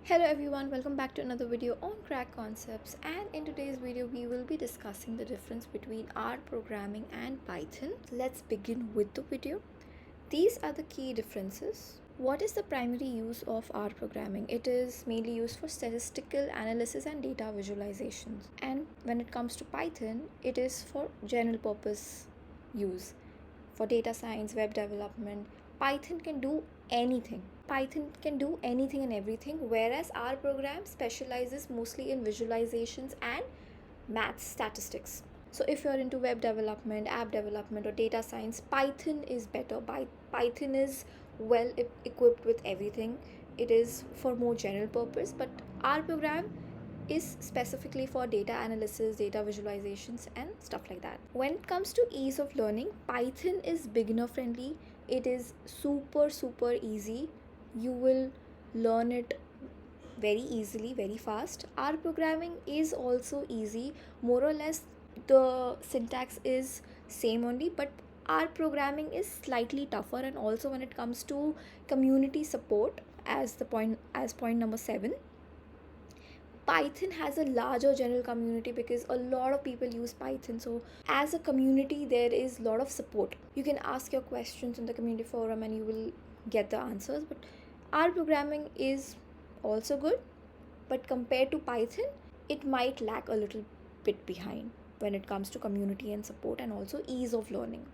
Hello everyone, welcome back to another video on Crack Concepts, and in today's video we will be discussing the difference between R programming and Python. Let's begin with the video. These are the key differences. What is the primary use of R programming? It is mainly used for statistical analysis and data visualizations. And when it comes to Python, it is for general purpose use. For data science, web development, Python can do anything. Python can do anything and everything, whereas our program specializes mostly in visualizations and math statistics. So if you're into web development, app development, or data science, Python is better. Python is well equipped with everything. It is for more general purpose, but our program is specifically for data analysis, data visualizations, and stuff like that. When it comes to ease of learning, Python is beginner friendly. It is super easy. You will learn it very easily, very fast. R programming is also easy. More or less the syntax is same only, but R programming is slightly tougher. And also when it comes to community support, as point number 7, Python has a larger general community because a lot of people use Python. So as a community, there is a lot of support. You can ask your questions in the community forum and you will get the answers. But R programming is also good, but compared to Python, it might lag a little bit behind when it comes to community and support, and also ease of learning.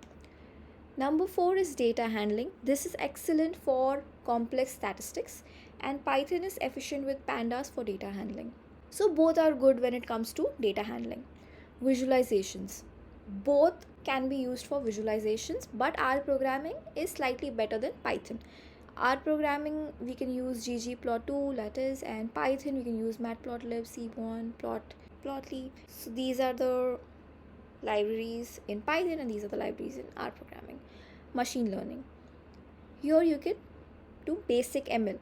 Number 4 is data handling. This is excellent for complex statistics, and Python is efficient with pandas for data handling. So both are good when it comes to data handling. Visualizations. Both can be used for visualizations, but R programming is slightly better than Python. R programming, we can use ggplot2, Lattice, and Python we can use matplotlib, seaborn, plotly. So these are the libraries in Python and these are the libraries in R programming. Machine learning. Here you can do basic ML,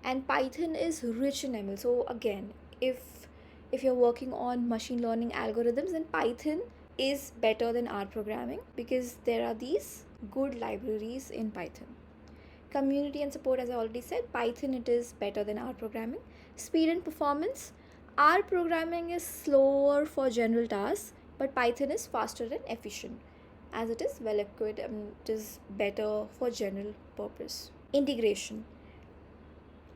and Python is rich in ML. So again, if you're working on machine learning algorithms, then Python is better than R programming because there are these good libraries in Python. Community and support, as I already said, Python it is better than R programming. Speed and performance, R programming is slower for general tasks, but Python is faster and efficient as it is well equipped and it is better for general purpose. Integration.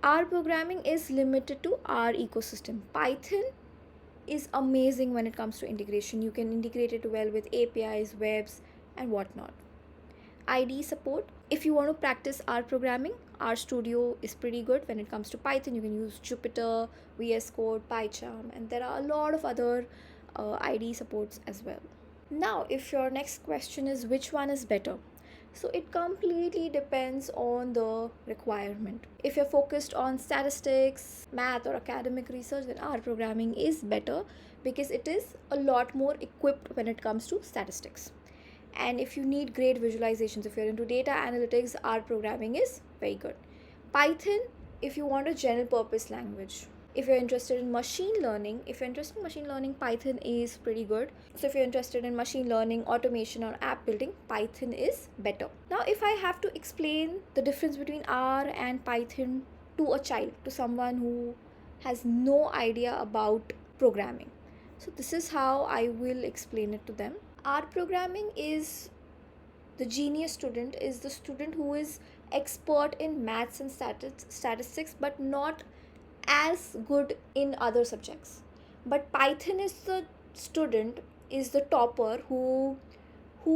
R programming is limited to R ecosystem. Python is amazing when it comes to integration. You can integrate it well with APIs, webs, and whatnot. IDE support. If you want to practice R programming, RStudio is pretty good. When it comes to Python, you can use Jupyter, VS Code, PyCharm, and there are a lot of other IDE supports as well. Now, if your next question is which one is better, so it completely depends on the requirement. If you're focused on statistics, math, or academic research, then R programming is better because it is a lot more equipped when it comes to statistics. And if you need great visualizations, if you're into data analytics, R programming is very good. Python, if you want a general purpose language. If you're interested in machine learning, Python is pretty good. So if you're interested in machine learning, automation, or app building, Python is better. Now, if I have to explain the difference between R and Python to a child, to someone who has no idea about programming, so this is how I will explain it to them. R programming is the genius student, is the student who is expert in maths and statistics, but not as good in other subjects. But Python is the student, is the topper who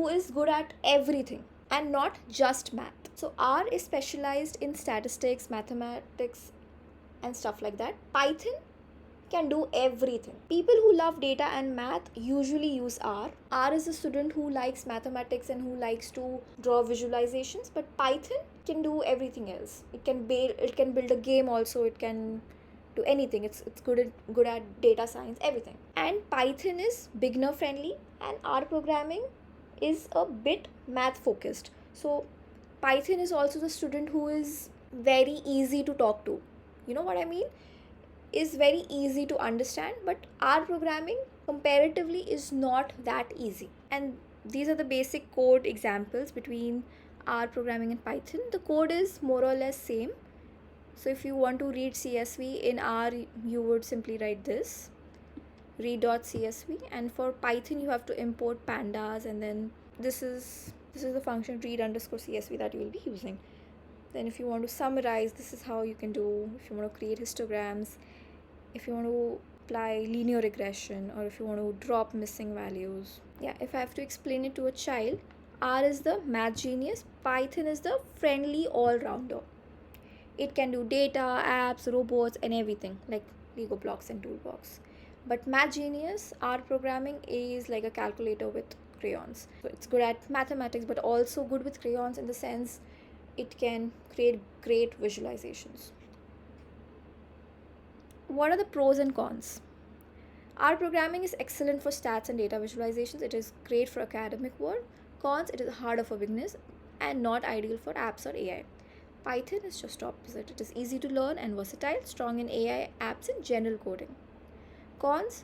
is good at everything and not just math. So R is specialized in statistics, mathematics, and stuff like that. Python can do everything. People who love data and math usually use R. R is a student who likes mathematics and who likes to draw visualizations, but Python can do everything else. It can build a game also, it can do anything. It's good at data science, everything. And Python is beginner friendly and R programming is a bit math focused. So Python is also the student who is very easy to talk to. You know what I mean? Is very easy to understand, but R programming comparatively is not that easy. And these are the basic code examples between R programming and Python. The code is more or less same. So if you want to read CSV in R, you would simply write this, read.csv, and for Python you have to import pandas, and then this is the function read_csv that you will be using. Then if you want to summarize, this is how you can do. If you want to create histograms, if you want to apply linear regression, or if you want to drop missing values. Yeah, if I have to explain it to a child, R is the math genius, Python is the friendly all-rounder. It can do data, apps, robots, and everything like Lego blocks and toolbox. But Math Genius, R programming, is like a calculator with crayons. So it's good at mathematics, but also good with crayons in the sense it can create great visualizations. What are the pros and cons? R programming is excellent for stats and data visualizations. It is great for academic work. Cons, it is harder for beginners and not ideal for apps or AI. Python is just opposite. It is easy to learn and versatile, strong in AI, apps, and general coding. Cons,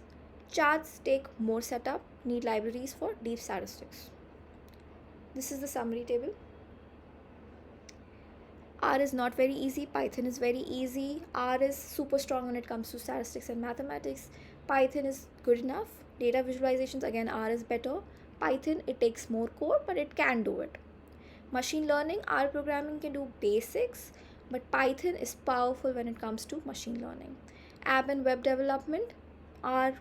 charts take more setup, need libraries for deep statistics. This is the summary table. R is not very easy, Python is very easy. R is super strong when it comes to statistics and mathematics. Python is good enough. Data visualizations, again, R is better. Python, it takes more code, but it can do it. Machine learning, R programming can do basics, but Python is powerful when it comes to machine learning. App and web development, R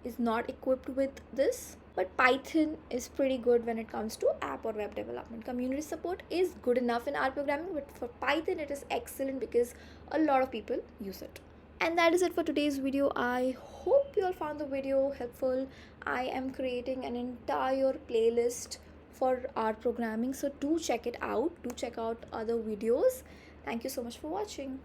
is not equipped with this, but Python is pretty good when it comes to app or web development. Community support is good enough in R programming, but for Python it is excellent because a lot of people use it. And that is it for today's video. I hope you all found the video helpful. I am creating an entire playlist for R programming, so do check it out. Do check out other videos. Thank you so much for watching.